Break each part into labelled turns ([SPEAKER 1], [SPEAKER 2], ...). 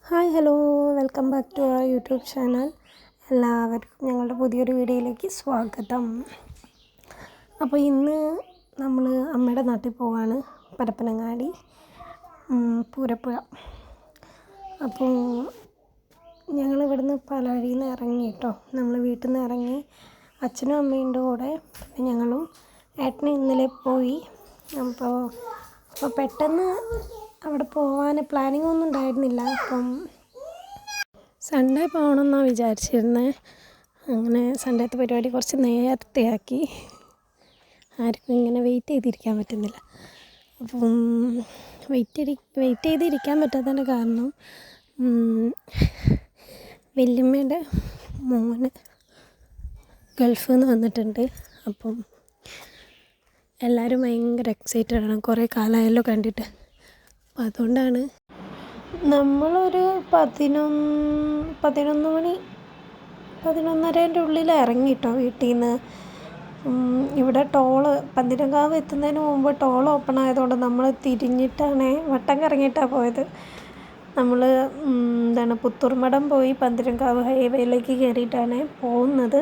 [SPEAKER 1] Hi hello welcome back to our YouTube channel. എല്ലാവർക്കും ഞങ്ങളുടെ പുതിയൊരു വീഡിയോയിലേക്ക് സ്വാഗതം. അപ്പോൾ ഇന്ന് നമ്മൾ അമ്മയുടെ നാട്ടിൽ പോവാണ്, പരപ്പനങ്ങാടി പൂരപ്പുഴ. അപ്പോൾ ഞങ്ങൾ ഇവിടുന്ന് പാലാഴിയിൽ നിന്ന് ഇറങ്ങി കേട്ടോ. നമ്മൾ വീട്ടിൽ നിന്ന് ഇറങ്ങി അച്ഛനും അമ്മയുടെ കൂടെ, പിന്നെ ഞങ്ങളും ഏട്ടനും ഇന്നലെ പോയി. അപ്പോൾ പെട്ടെന്ന് അവിടെ പോകാൻ പ്ലാനിങ് ഒന്നും ഉണ്ടായിരുന്നില്ല. അപ്പം സൺഡേ പോകണമെന്നാണ് വിചാരിച്ചിരുന്നത്. അങ്ങനെ സൺഡേത്തെ പരിപാടി കുറച്ച് നേരത്തെ ആക്കി. ആർക്കും ഇങ്ങനെ വെയിറ്റ് ചെയ്തിരിക്കാൻ പറ്റുന്നില്ല. അപ്പം വെയിറ്റ് ചെയ്തിരിക്കാൻ പറ്റാത്തതിൻ്റെ കാരണം വല്യമ്മയുടെ മോന് ഗൾഫിൽ നിന്ന് വന്നിട്ടുണ്ട്. അപ്പം എല്ലാവരും ഭയങ്കര എക്സൈറ്റഡ് ആണ്, കുറേ കാലമായല്ലോ കണ്ടിട്ട്. അപ്പം അതുകൊണ്ടാണ് നമ്മളൊരു 11:30 ഉള്ളിൽ ഇറങ്ങിട്ടോ വീട്ടിൽ നിന്ന്. ഇവിടെ പന്തീരങ്കാവ് എത്തുന്നതിന് മുമ്പ് ടോൾ ഓപ്പൺ ആയതുകൊണ്ട് നമ്മൾ വട്ടം കറങ്ങിയിട്ടാണ് പോയത്. നമ്മൾ പുത്തൂർമടം പോയി പന്തീരങ്കാവ് ഹൈവേയിലേക്ക് കയറിയിട്ടാണ് പോകുന്നത്.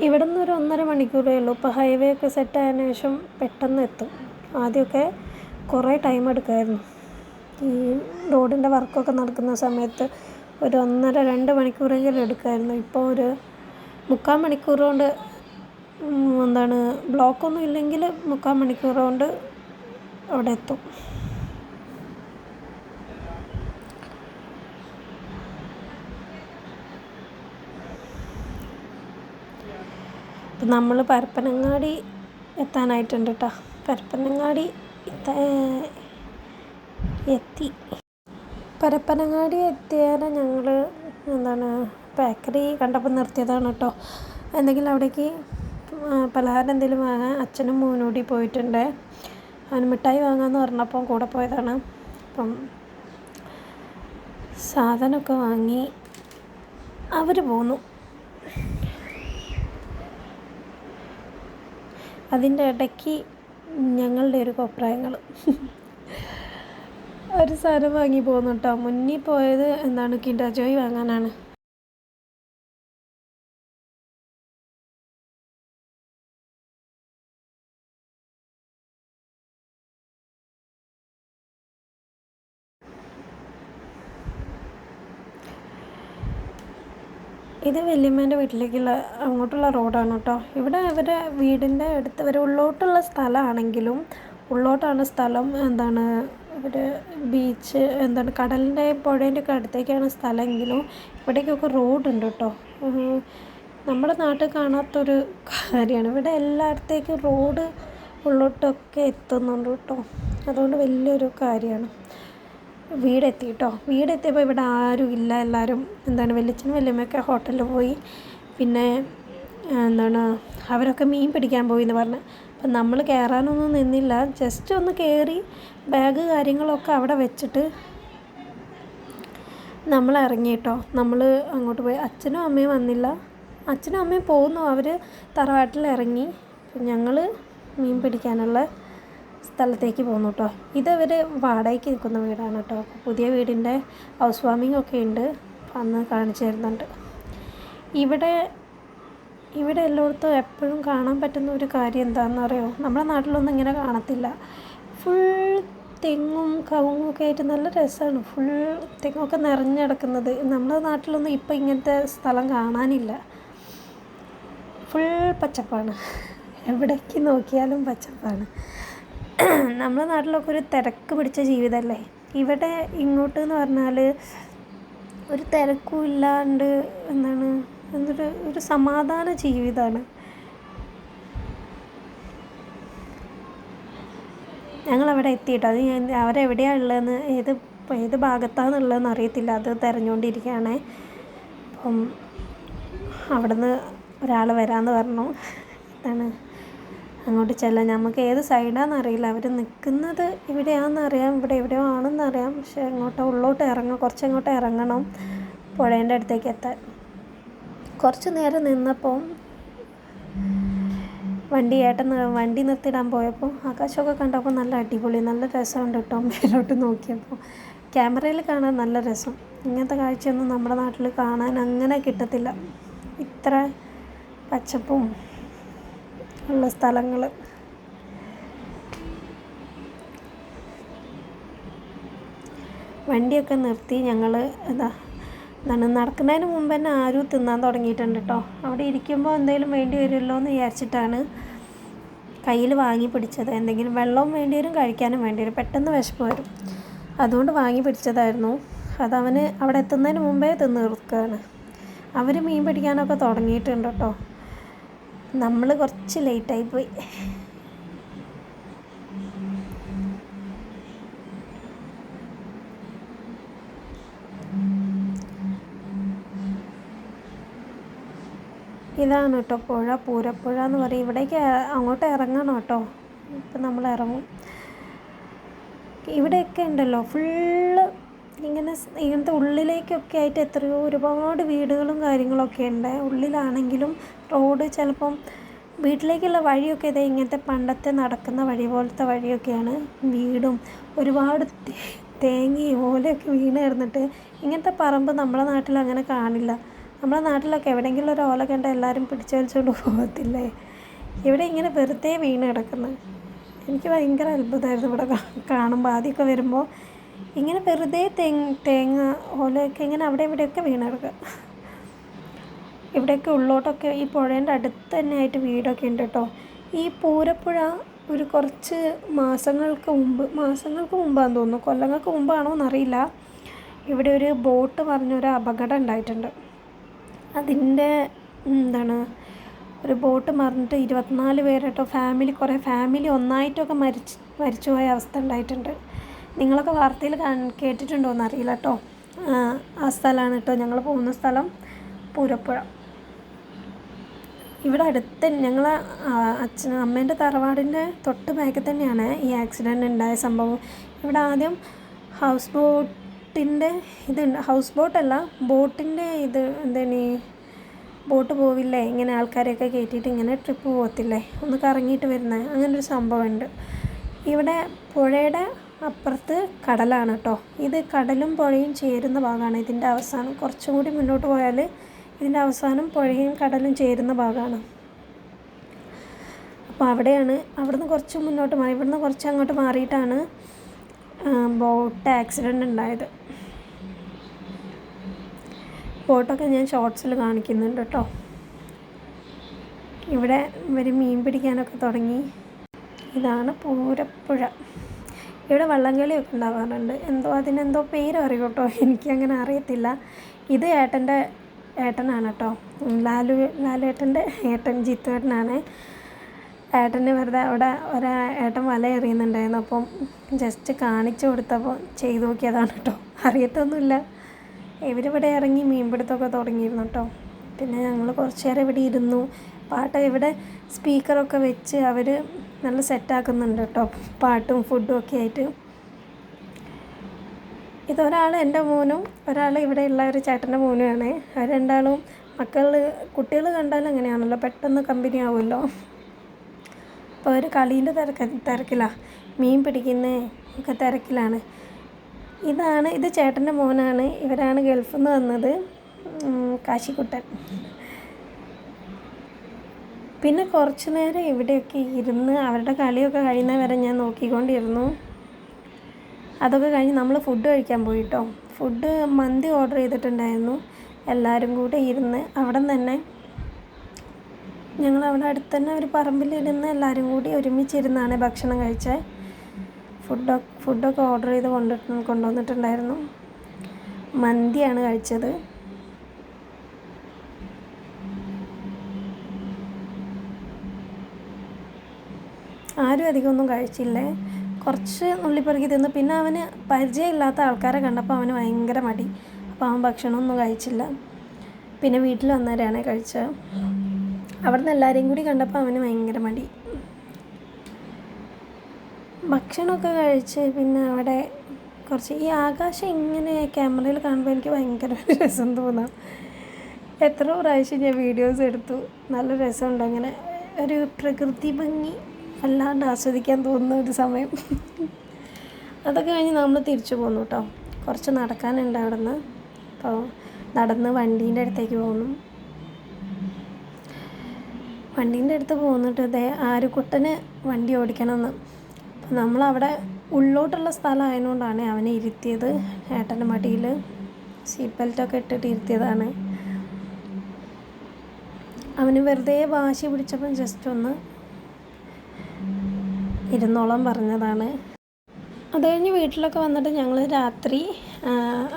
[SPEAKER 1] ഇവിടെ നിന്ന് ഒരു 1.5 മണിക്കൂറേ ഉള്ളൂ. ഇപ്പോൾ ഹൈവേ ഒക്കെ സെറ്റ് ആയതിനു ശേഷം പെട്ടെന്ന് എത്തും. ആദ്യമൊക്കെ കുറേ ടൈം എടുക്കുമായിരുന്നു. ഈ റോഡിൻ്റെ വർക്കൊക്കെ നടക്കുന്ന സമയത്ത് ഒരു 1.5-2 മണിക്കൂറെങ്കിലും എടുക്കുമായിരുന്നു. ഇപ്പോൾ ഒരു 3/4 മണിക്കൂർ കൊണ്ട് ബ്ലോക്കൊന്നും ഇല്ലെങ്കിൽ 3/4 മണിക്കൂർ കൊണ്ട് അവിടെ എത്തും. ഇപ്പം നമ്മൾ പരപ്പനങ്ങാടി എത്താനായിട്ടുണ്ട് കേട്ടോ. പരപ്പനങ്ങാടി എത്തി. പരപ്പനങ്ങാടി എത്തിയാൽ ഞങ്ങൾ ബേക്കറി കണ്ടപ്പോൾ നിർത്തിയതാണ് കേട്ടോ. എന്തെങ്കിലും അവിടേക്ക് പലഹാരം എന്തെങ്കിലും വാങ്ങാൻ അച്ഛനും മോനൂടി പോയിട്ടുണ്ട്. അവന് മിഠായി വാങ്ങാമെന്ന് പറഞ്ഞപ്പം കൂടെ പോയതാണ്. അപ്പം സാധനമൊക്കെ വാങ്ങി അവർ പോന്നു. അതിൻ്റെ ഇടയ്ക്ക് ഞങ്ങളുടെ ഒരു അഭിപ്രായങ്ങൾ ഒരു സാധനം വാങ്ങി പോകുന്നു കേട്ടോ. മുന്നിൽ പോയത് കിൻഡർ ജോയ് വാങ്ങാനാണ്. ഇത് വല്യമ്മേൻ്റെ വീട്ടിലേക്കുള്ള അങ്ങോട്ടുള്ള റോഡാണ് കേട്ടോ. ഇവിടെ അവരുടെ വീടിൻ്റെ അടുത്ത് ഉള്ളോട്ടുള്ള സ്ഥലമാണെങ്കിലും, ഉള്ളോട്ടാണ് സ്ഥലം. ഒരു ബീച്ച് കടലിൻ്റെ പുഴേൻ്റെ ഒക്കെ അടുത്തേക്കാണ് സ്ഥലമെങ്കിലും ഇവിടേക്കൊക്കെ റോഡുണ്ട് കേട്ടോ. നമ്മുടെ നാട്ടിൽ കാണാത്തൊരു കാര്യമാണ്. ഇവിടെ എല്ലായിടത്തേക്കും റോഡ് ഉള്ളോട്ടൊക്കെ എത്തുന്നുണ്ട് കേട്ടോ. അതുകൊണ്ട് വലിയൊരു കാര്യമാണ്. വീടെത്തി കേട്ടോ. വീടെത്തിയപ്പോൾ ഇവിടെ ആരും ഇല്ല. എല്ലാവരും വല്യച്ഛനും വല്യമ്മയൊക്കെ ഹോട്ടലിൽ പോയി. പിന്നെ അവരൊക്കെ മീൻ പിടിക്കാൻ പോയി എന്ന് പറഞ്ഞ്. അപ്പം നമ്മൾ കയറാനൊന്നും നിന്നില്ല. ജസ്റ്റ് ഒന്ന് കയറി ബാഗ് കാര്യങ്ങളൊക്കെ അവിടെ വെച്ചിട്ട് നമ്മൾ ഇറങ്ങി കേട്ടോ. നമ്മൾ അങ്ങോട്ട് പോയി. അച്ഛനും അമ്മയും വന്നില്ല. അച്ഛനും അമ്മയും പോകുന്നു. അവർ തറവാട്ടിൽ ഇറങ്ങി. ഞങ്ങൾ മീൻ പിടിക്കാനുള്ള സ്ഥലത്തേക്ക് പോകുന്നു കേട്ടോ. ഇതവർ വാടകയ്ക്ക് നിൽക്കുന്ന വീടാണ് കേട്ടോ. പുതിയ വീടിൻ്റെ ഹൗസ് വാമിംഗ് ഒക്കെ ഉണ്ട്. അന്ന് കാണിച്ചു തരുന്നുണ്ട്. ഇവിടെ എല്ലായിടത്തും എപ്പോഴും കാണാൻ പറ്റുന്ന ഒരു കാര്യം എന്താണെന്ന് അറിയോ? നമ്മുടെ നാട്ടിലൊന്നും ഇങ്ങനെ കാണത്തില്ല. ഫുൾ തെങ്ങും കവുങ്ങും ഒക്കെ ആയിട്ട് നല്ല രസമാണ്. ഫുൾ തെങ്ങൊക്കെ നിറഞ്ഞിടക്കുന്നത്. നമ്മുടെ നാട്ടിലൊന്നും ഇപ്പം ഇങ്ങനത്തെ സ്ഥലം കാണാനില്ല. ഫുൾ പച്ചപ്പാണ്. എവിടേക്ക് നോക്കിയാലും പച്ചപ്പാണ്. നമ്മുടെ നാട്ടിലൊക്കെ ഒരു തിരക്ക് പിടിച്ച ജീവിതമല്ലേ. ഇവിടെ ഇങ്ങോട്ട് എന്ന് പറഞ്ഞാൽ ഒരു തിരക്കും ഇല്ലാണ്ട് ഒരു സമാധാന ജീവിതമാണ്. ഞങ്ങളവിടെ എത്തിയിട്ടോ. അത് അവരെവിടെയാണ് ഉള്ളതെന്ന് ഏത് ഭാഗത്താണെന്നുള്ളതെന്ന് അറിയത്തില്ല. അത് തിരഞ്ഞുകൊണ്ടിരിക്കുകയാണേ. അപ്പം അവിടെ നിന്ന് ഒരാൾ വരാമെന്ന് പറഞ്ഞു. അങ്ങോട്ട് ചെല്ലാം. നമുക്ക് ഏത് സൈഡാണെന്ന് അറിയില്ല. അവർ നിൽക്കുന്നത് ഇവിടെയാണെന്നറിയാം, ഇവിടെ എവിടെയോ ആണെന്നറിയാം. പക്ഷേ കുറച്ച് അങ്ങോട്ട് ഇറങ്ങണം പുഴേൻ്റെ അടുത്തേക്ക് എത്താൻ. കുറച്ച് നേരം നിന്നപ്പോൾ വണ്ടി നിർത്തിയിടാൻ പോയപ്പോൾ ആകാശമൊക്കെ കണ്ടപ്പോൾ നല്ല അടിപൊളി, നല്ല രസമുണ്ട് കേട്ടോ. മേലോട്ട് നോക്കിയപ്പോൾ ക്യാമറയിൽ കാണാൻ നല്ല രസം. ഇങ്ങനത്തെ കാഴ്ചയൊന്നും നമ്മുടെ നാട്ടിൽ കാണാൻ അങ്ങനെ കിട്ടത്തില്ല. ഇത്ര പച്ചപ്പും ഉള്ള സ്ഥലങ്ങൾ. വണ്ടിയൊക്കെ നിർത്തി ഞങ്ങൾ നടക്കുന്നതിന് മുമ്പ് തന്നെ ആരും തിന്നാൻ തുടങ്ങിയിട്ടുണ്ട് കേട്ടോ. അവിടെ ഇരിക്കുമ്പോൾ എന്തെങ്കിലും വേണ്ടി വരുമല്ലോ എന്ന് വിചാരിച്ചിട്ടാണ് കയ്യിൽ വാങ്ങി പിടിച്ചത്. എന്തെങ്കിലും വെള്ളവും വേണ്ടി വരും, കഴിക്കാനും വേണ്ടി വരും, പെട്ടെന്ന് വിശപ്പ് വരും. അതുകൊണ്ട് വാങ്ങി പിടിച്ചതായിരുന്നു. അതവന് അവിടെ എത്തുന്നതിന് മുമ്പേ തിന്ന് തീർക്കുകയാണ്. അവർ മീൻ പിടിക്കാനൊക്കെ തുടങ്ങിയിട്ടുണ്ട് കേട്ടോ. നമ്മൾ കുറച്ച് ലേറ്റായിപ്പോയി. ഇതാണ് കേട്ടോ പുഴ, പൂരപ്പുഴ എന്ന് പറയും. ഇവിടേക്ക് അങ്ങോട്ട് ഇറങ്ങണം കേട്ടോ. ഇപ്പം നമ്മൾ ഇറങ്ങും. ഇവിടെയൊക്കെ ഉണ്ടല്ലോ ഫുള്ള് ഇങ്ങനത്തെ ഉള്ളിലേക്കൊക്കെ ആയിട്ട് എത്രയോ ഒരുപാട് വീടുകളും കാര്യങ്ങളൊക്കെ ഉണ്ട്. ഉള്ളിലാണെങ്കിലും റോഡ് ചിലപ്പം വീട്ടിലേക്കുള്ള വഴിയൊക്കെ ഇതേ ഇങ്ങനത്തെ പണ്ടത്തെ നടക്കുന്ന വഴി പോലത്തെ വഴിയൊക്കെയാണ്. വീടും ഒരുപാട് തേങ്ങയും ഓലയൊക്കെ വീണ് കിടന്നിട്ട്. ഇങ്ങനത്തെ പറമ്പ് നമ്മുടെ നാട്ടിൽ അങ്ങനെ കാണില്ല. നമ്മുടെ നാട്ടിലൊക്കെ എവിടെയെങ്കിലും ഒരു ഓല കണ്ട എല്ലാവരും പിടിച്ചു വലിച്ചുകൊണ്ട് പോകത്തില്ലേ. ഇവിടെ ഇങ്ങനെ വെറുതെ വീണ് കിടക്കുന്നത് എനിക്ക് ഭയങ്കര അത്ഭുതമായിരുന്നു. ഇവിടെ കാണുമ്പോൾ ആദ്യമൊക്കെ വരുമ്പോൾ ഇങ്ങനെ വെറുതെ തേങ്ങ ഓലയൊക്കെ ഇങ്ങനെ അവിടെ ഇവിടെയൊക്കെ വീണ് കിടക്കുക. ഇവിടെയൊക്കെ ഉള്ളോട്ടൊക്കെ ഈ പുഴേൻ്റെ അടുത്ത് തന്നെ ആയിട്ട് വീടൊക്കെ ഉണ്ട് കേട്ടോ. ഈ പൂരപ്പുഴ ഒരു കുറച്ച് മാസങ്ങൾക്ക് മുമ്പാന്ന് തോന്നുന്നു, കൊല്ലങ്ങൾക്ക് മുമ്പാണോ എന്നറിയില്ല, ഇവിടെ ഒരു ബോട്ട് പറഞ്ഞൊരു അപകടം ഉണ്ടായിട്ടുണ്ട്. അതിൻ്റെ ഒരു ബോട്ട് മറിഞ്ഞിട്ട് 24 പേരട്ടോ കുറേ ഫാമിലി ഒന്നായിട്ടൊക്കെ മരിച്ചു പോയ അവസ്ഥ ഉണ്ടായിട്ടുണ്ട്. നിങ്ങളൊക്കെ വാർത്തയിൽ കേട്ടിട്ടുണ്ടോ എന്നറിയില്ല കേട്ടോ. ആ സ്ഥലമാണ് കേട്ടോ ഞങ്ങൾ പോകുന്ന സ്ഥലം, പൂരപ്പുഴ. ഇവിടെ അടുത്ത് ഞങ്ങളെ അമ്മേൻ്റെ തറവാടിൻ്റെ തൊട്ട് ബാക്കിൽ തന്നെയാണ് ഈ ആക്സിഡൻറ്റ് ഉണ്ടായ സംഭവം. ഇവിടെ ആദ്യം ഹൗസ് ബോട്ടല്ല, ബോട്ടിൻ്റെ ബോട്ട് പോവില്ലേ ഇങ്ങനെ ആൾക്കാരെയൊക്കെ കയറ്റിയിട്ട് ഇങ്ങനെ ട്രിപ്പ് പോകത്തില്ലേ, ഒന്ന് കറങ്ങിയിട്ട് വരുന്നത്, അങ്ങനൊരു സംഭവമുണ്ട്. ഇവിടെ പുഴയുടെ അപ്പുറത്ത് കടലാണ് കേട്ടോ. ഇത് കടലും പുഴയും ചേരുന്ന ഭാഗമാണ് ഇതിൻ്റെ അവസാനം. കുറച്ചും കൂടി മുന്നോട്ട് പോയാൽ ഇതിൻ്റെ അവസാനം പുഴയും കടലും ചേരുന്ന ഭാഗമാണ്. അപ്പോൾ അവിടുന്ന് കുറച്ച് മുന്നോട്ട് മാറി, ഇവിടുന്ന് കുറച്ച് അങ്ങോട്ട് മാറിയിട്ടാണ് ബോട്ട് ആക്സിഡൻ്റ് ഉണ്ടായത്. ബോട്ടൊക്കെ ഞാൻ ഷോർട്സിൽ കാണിക്കുന്നുണ്ട് കേട്ടോ. ഇവിടെ ഇവർ മീൻ പിടിക്കാനൊക്കെ തുടങ്ങി. ഇതാണ് പൂരപ്പുഴ. ഇവിടെ വള്ളംകളിയൊക്കെ ഉണ്ടാവാറുണ്ട്. അതിനെന്തോ പേര് അറിയും കേട്ടോ, എനിക്കങ്ങനെ അറിയത്തില്ല. ഇത് ഏട്ടനാണ് കേട്ടോ, ലാലേട്ടൻ്റെ ഏട്ടൻ ജിത്തുവേട്ടനാണ്. ഏട്ടന് വെറുതെ അവിടെ ഏട്ടൻ വല എറിയുന്നുണ്ടായിരുന്നു. അപ്പം ജസ്റ്റ് കാണിച്ചു കൊടുത്തപ്പോൾ ചെയ്തു നോക്കിയതാണ് കേട്ടോ. അറിയത്തൊന്നുമില്ല. ഇവരിവിടെ ഇറങ്ങി മീൻപിടുത്തമൊക്കെ തുടങ്ങിയിരുന്നു കേട്ടോ. പിന്നെ ഞങ്ങൾ കുറച്ച് നേരം ഇവിടെ ഇരുന്നു. ഇവിടെ സ്പീക്കറൊക്കെ വെച്ച് അവർ നല്ല സെറ്റാക്കുന്നുണ്ട് കേട്ടോ, പാട്ടും ഫുഡും ഒക്കെ ആയിട്ട്. ഇതൊരാൾ എൻ്റെ മോനും ഒരാൾ ഇവിടെയുള്ള ഒരു ചേട്ടൻ്റെ മോനുമാണ്. അവർ രണ്ടാളും കുട്ടികൾ കണ്ടാലും അങ്ങനെയാണല്ലോ, പെട്ടെന്ന് കമ്പനി ആവുമല്ലോ. അപ്പോൾ അവർ കളീൻ്റെ തിരക്കിലാണ്, മീൻ പിടിക്കുന്ന ഒക്കെ തിരക്കിലാണ്. ഇത് ചേട്ടൻ്റെ മോനാണ്. ഇവരാണ് ഗൾഫിൽ നിന്ന് വന്നത്, കാശിക്കുട്ടൻ. പിന്നെ കുറച്ച് നേരം ഇവിടെയൊക്കെ ഇരുന്ന് അവരുടെ കളിയൊക്കെ കഴിയുന്ന വരെ ഞാൻ നോക്കിക്കൊണ്ടിരുന്നു. അതൊക്കെ കഴിഞ്ഞ് നമ്മൾ ഫുഡ് കഴിക്കാൻ പോയി കേട്ടോ. ഫുഡ് മന്തി ഓർഡർ ചെയ്തിട്ടുണ്ടായിരുന്നു. എല്ലാവരും കൂടെ ഇരുന്ന് അവിടെ തന്നെ ഞങ്ങളവിടെ അടുത്ത് തന്നെ ഒരു പറമ്പിലിരുന്ന് എല്ലാവരും കൂടി ഒരുമിച്ചിരുന്നാണ് ഭക്ഷണം കഴിച്ചത്. ഫുഡൊക്കെ ഓർഡർ ചെയ്ത് കൊണ്ടുവന്നിട്ടുണ്ടായിരുന്നു. മന്തിയാണ് കഴിച്ചത്. ആരും അധികമൊന്നും കഴിച്ചില്ലേ, കുറച്ച് നുള്ളിപ്പെറുക്കി തിന്നു. പിന്നെ അവന് പരിചയമില്ലാത്ത ആൾക്കാരെ കണ്ടപ്പോൾ അവന് ഭയങ്കര മടി. അപ്പോൾ അവൻ ഭക്ഷണമൊന്നും കഴിച്ചില്ല. പിന്നെ വീട്ടിൽ വന്നവരാണ് കഴിച്ചത്. അവിടെ നിന്ന് എല്ലാവരെയും കൂടി കണ്ടപ്പോൾ അവന് ഭയങ്കര മടി. ഭക്ഷണമൊക്കെ കഴിച്ച് പിന്നെ അവിടെ കുറച്ച് ഈ ആകാശം ഇങ്ങനെ ക്യാമറയിൽ കാണുമ്പോൾ എനിക്ക് ഭയങ്കര രസം തോന്നാം. എത്ര പ്രാവശ്യം ഞാൻ വീഡിയോസ് എടുത്തു. നല്ല രസമുണ്ട്. അങ്ങനെ ഒരു പ്രകൃതി ഭംഗി വല്ലാണ്ട് ആസ്വദിക്കാൻ തോന്നുന്ന ഒരു സമയം. അതൊക്കെ കഴിഞ്ഞ് നമ്മൾ തിരിച്ചു പോന്നു കേട്ടോ. കുറച്ച് നടക്കാനുണ്ട് അവിടെ നിന്ന്. അപ്പോൾ നടന്ന് വണ്ടീൻ്റെ അടുത്തേക്ക് പോകുന്നു. വണ്ടീൻ്റെ അടുത്ത് പോന്നിട്ട് ആരുക്കുട്ടന് വണ്ടി ഓടിക്കണമെന്ന്. അപ്പം നമ്മളവിടെ ഉള്ളോട്ടുള്ള സ്ഥലം ആയതുകൊണ്ടാണ് അവനെ ഇരുത്തിയത്. ഏട്ടൻ്റെ മടിയിൽ സീറ്റ് ബെൽറ്റൊക്കെ ഇട്ടിട്ട് ഇരുത്തിയതാണ്. അവന് വെറുതെ വാശി പിടിച്ചപ്പം ജസ്റ്റ് ഒന്ന് ഇരുന്നോളം പറഞ്ഞതാണ്. അത് കഴിഞ്ഞ് വീട്ടിലൊക്കെ വന്നിട്ട് ഞങ്ങൾ രാത്രി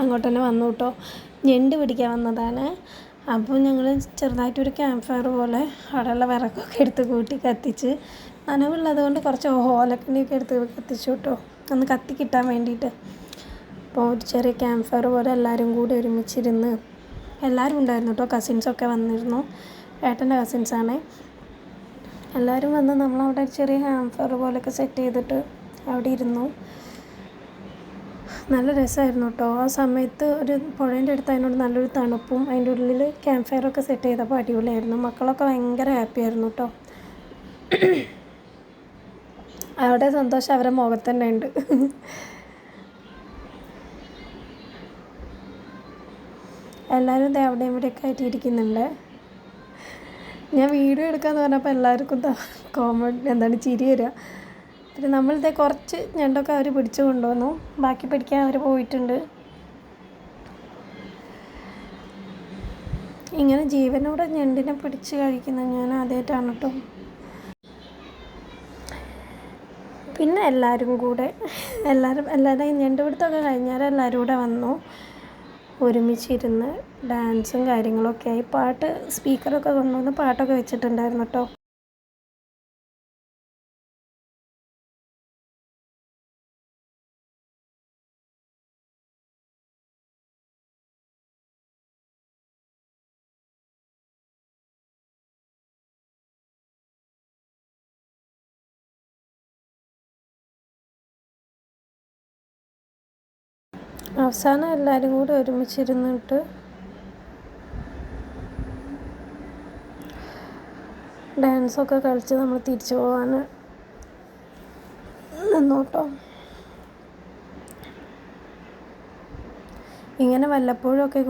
[SPEAKER 1] അങ്ങോട്ട് തന്നെ വന്നു കേട്ടോ. ഞണ്ട് പിടിക്കാൻ വന്നതാണ്. അപ്പോൾ ഞങ്ങൾ ചെറുതായിട്ടൊരു ക്യാമ്പ് ഫയർ പോലെ അവിടെയുള്ള വിറകൊക്കെ എടുത്ത് കൂട്ടി കത്തിച്ച്, നനവുള്ളത് കൊണ്ട് കുറച്ച് ഓലക്കണിയൊക്കെ എടുത്ത് കത്തിച്ചു കേട്ടോ, ഒന്ന് കത്തി കിട്ടാൻ വേണ്ടിയിട്ട്. അപ്പോൾ ഒരു ചെറിയ ക്യാമ്പ് ഫയർ പോലെ എല്ലാവരും കൂടി ഒരുമിച്ചിരുന്ന്, എല്ലാവരും ഉണ്ടായിരുന്നു കേട്ടോ. കസിൻസൊക്കെ വന്നിരുന്നു, ഏട്ടൻ്റെ കസിൻസാണ്. എല്ലാവരും വന്ന് നമ്മളവിടെ ചെറിയ ക്യാമ്പ് ഫയർ പോലെയൊക്കെ സെറ്റ് ചെയ്തിട്ട് അവിടെ ഇരുന്നു. നല്ല രസമായിരുന്നു കേട്ടോ. ആ സമയത്ത് ഒരു പുഴേൻ്റെ അടുത്ത് അതിനോട് നല്ലൊരു തണുപ്പും, അതിൻ്റെ ഉള്ളിൽ ക്യാമ്പ് ഫയറൊക്കെ സെറ്റ് ചെയ്തപ്പോൾ അടിപൊളിയായിരുന്നു. മക്കളൊക്കെ ഭയങ്കര ഹാപ്പി ആയിരുന്നു കേട്ടോ. അവരുടെ സന്തോഷം അവരുടെ മുഖത്ത് തന്നെ ഉണ്ട്. എല്ലാവരും അവിടെയും ഇവിടെയൊക്കെ ആയിട്ട് ഇരിക്കുന്നുണ്ട്. ഞാൻ വീഡിയോ എടുക്കാമെന്ന് പറഞ്ഞപ്പോൾ എല്ലാവർക്കും കോമഡി ചിരി വരിക. പിന്നെ നമ്മളിതേ കുറച്ച് ഞണ്ടൊക്കെ അവർ പിടിച്ചു കൊണ്ടുവന്നു, ബാക്കി പിടിക്കാൻ അവർ പോയിട്ടുണ്ട്. ഇങ്ങനെ ജീവനോടെ ഞണ്ടിനെ പിടിച്ച് കഴിക്കുന്നത് ഞാൻ ആദ്യമായിട്ടാണ് കേട്ടോ. പിന്നെ എല്ലാവരും ഞണ്ട് പിടുത്തമൊക്കെ കഴിഞ്ഞാൽ എല്ലാവരും കൂടെ വന്നു, ഒരുമിച്ചിരുന്ന് ഡാൻസും കാര്യങ്ങളൊക്കെ ആയി. പാട്ട് സ്പീക്കറൊക്കെ കൊണ്ടുവന്ന് പാട്ടൊക്കെ വെച്ചിട്ടുണ്ടായിരുന്നു കേട്ടോ. അവസാനം എല്ലാവരും കൂടി ഒരുമിച്ചിരുന്നിട്ട് ഡാൻസൊക്കെ കളിച്ച് നമ്മൾ തിരിച്ചു പോകാൻ നിന്നു കേട്ടോ. ഇങ്ങനെ വല്ലപ്പോഴൊക്കെ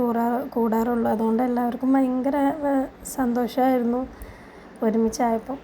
[SPEAKER 1] കൂടാറുള്ളൂ. അതുകൊണ്ട് എല്ലാവർക്കും ഭയങ്കര സന്തോഷമായിരുന്നു ഒരുമിച്ചായപ്പോൾ.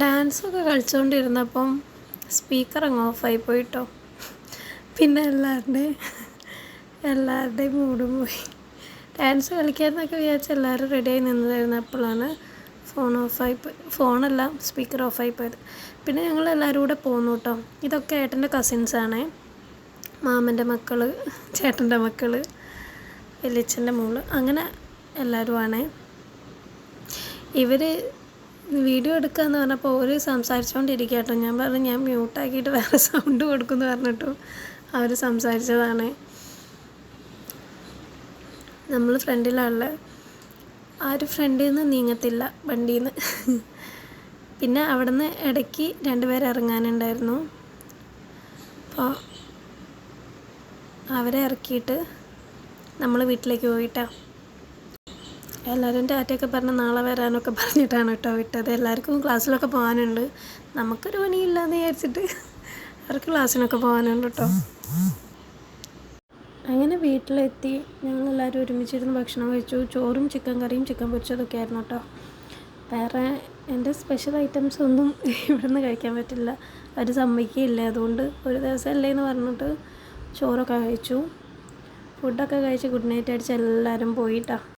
[SPEAKER 1] ഡാൻസൊക്കെ കളിച്ചുകൊണ്ടിരുന്നപ്പം സ്പീക്കർ അങ്ങ് ഓഫായി പോയിട്ടോ. പിന്നെ എല്ലാവരുടെയും മൂടും പോയി. ഡാൻസ് കളിക്കാമെന്നൊക്കെ വിചാരിച്ച് എല്ലാവരും റെഡിയായി നിന്നതായിരുന്നു. അപ്പോഴാണ് ഫോണല്ല സ്പീക്കർ ഓഫായി പോയത്. പിന്നെ ഞങ്ങൾ എല്ലാവരും കൂടെ പോന്നു കേട്ടോ. ഇതൊക്കെ ഏട്ടൻ്റെ കസിൻസാണേ, മാമൻ്റെ മക്കൾ, ചേട്ടൻ്റെ മക്കൾ, വലിയച്ഛൻ്റെ മോള്, അങ്ങനെ എല്ലാവരും ആണേ. ഇവർ വീഡിയോ എടുക്കാമെന്ന് പറഞ്ഞപ്പോൾ അവർ സംസാരിച്ചുകൊണ്ടിരിക്കുക കേട്ടോ. ഞാൻ പറഞ്ഞു ഞാൻ മ്യൂട്ടാക്കിയിട്ട് വേറെ സൗണ്ട് കൊടുക്കുമെന്ന് പറഞ്ഞിട്ടു അവർ സംസാരിച്ചതാണ്. നമ്മൾ ഫ്രണ്ടിലാണുള്ളത്. ആരും ഫ്രണ്ടിൽ നിന്ന് നീങ്ങത്തില്ല വണ്ടിയിൽ നിന്ന്. പിന്നെ അവിടെ നിന്ന് ഇടയ്ക്ക് 2 പേര് ഇറങ്ങാനുണ്ടായിരുന്നു. അപ്പോൾ അവരെ ഇറക്കിയിട്ട് നമ്മൾ വീട്ടിലേക്ക് പോയിട്ടാ. എല്ലാവരും ടാറ്റയൊക്കെ പറഞ്ഞ് നാളെ വരാനൊക്കെ പറഞ്ഞിട്ടാണ് കേട്ടോ വിട്ടത്. എല്ലാവർക്കും ക്ലാസ്സിലൊക്കെ പോകാനുണ്ട്. നമുക്കൊരു പണിയില്ലാന്ന് വിചാരിച്ചിട്ട് അവർക്ക് ക്ലാസ്സിനൊക്കെ പോകാനുണ്ട് കേട്ടോ. അങ്ങനെ വീട്ടിലെത്തി ഞങ്ങളെല്ലാവരും ഒരുമിച്ചിരുന്ന് ഭക്ഷണം കഴിച്ചു. ചോറും ചിക്കൻ കറിയും ചിക്കൻ പൊരിച്ചതൊക്കെ ആയിരുന്നു കേട്ടോ. വേറെ എൻ്റെ സ്പെഷ്യൽ ഐറ്റംസ് ഒന്നും ഇവിടുന്ന് കഴിക്കാൻ പറ്റില്ല, അവർ സമ്മതിക്കുകയില്ല. അതുകൊണ്ട് ഒരു ദിവസം അല്ലേ എന്ന് പറഞ്ഞിട്ട് ചോറൊക്കെ കഴിച്ചു. ഫുഡൊക്കെ കഴിച്ച് ഗുഡ് നൈറ്റ് അടിച്ച് എല്ലാവരും പോയിട്ടാ.